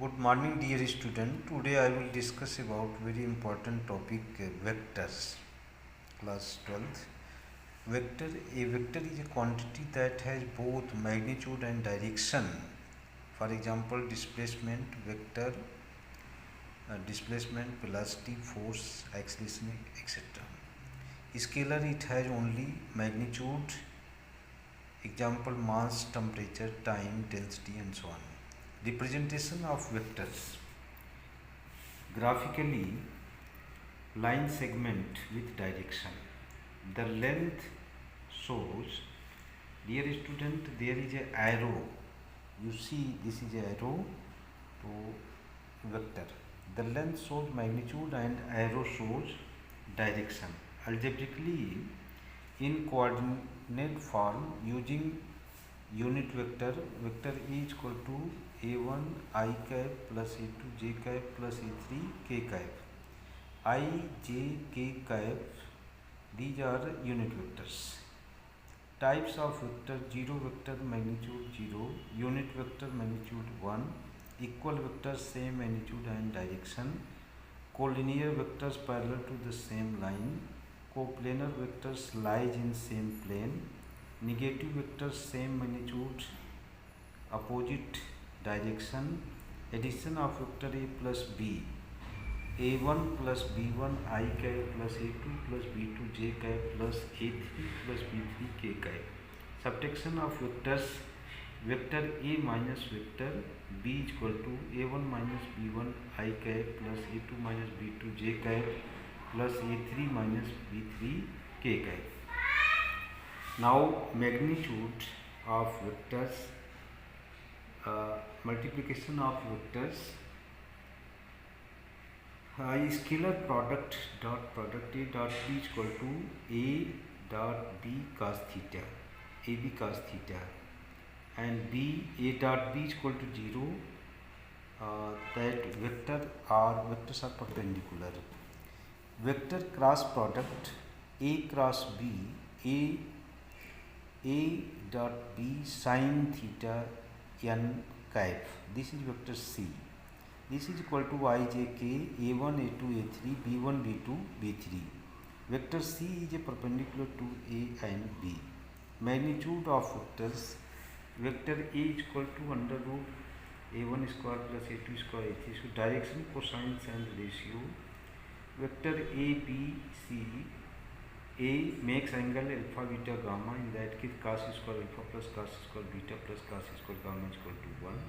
Good morning, dear student. Today I will discuss about very important topic vectors. Class 12th. A vector is a quantity that has both magnitude and direction. For example, displacement vector, displacement, velocity, force, acceleration, etc. Scalar, it has only magnitude. Example, mass, temperature, time, density, and so on. Representation of vectors. Graphically, line segment with direction. The length shows, dear student, there is a arrow. You see, this is a arrow to vector. The length shows magnitude and arrow shows direction. Algebraically, in coordinate form, using unit vector, vector E is equal to a1 I cap plus a2 j cap plus a3 k cap. I, j, k cap, these are unit vectors. Types of vector: zero vector magnitude 0, unit vector magnitude 1, equal vectors same magnitude and direction, collinear vectors parallel to the same line, coplanar vectors lies in same plane, negative vectors same magnitude opposite direction, addition of vector a plus b, a1 plus b1 I cap plus a2 plus b2 j cap plus a3 plus b3 k cap. Subtraction of vectors: vector a minus vector b is equal to a1 minus b1 I cap plus a2 minus b2 j cap plus a3 minus b3 k cap. Now magnitude of vectors, multiplication of vectors. Scalar product dot product a dot b is equal to a dot b cos theta, ab cos theta, and b a dot b is equal to 0. That vectors are perpendicular. Vector cross product a cross b, a dot b sin theta n cap. This is vector c. This is equal to ijk a1 a2 a3 b1 b2 b3. Vector c is a perpendicular to a and b. Magnitude of vectors: vector a is equal to under root a1 square plus a2 square a3 square. Direction, cosines and ratio. Vector a b c, a makes angle alpha beta gamma. In that case, cos square alpha plus cos square beta plus cos square gamma is equal to 1.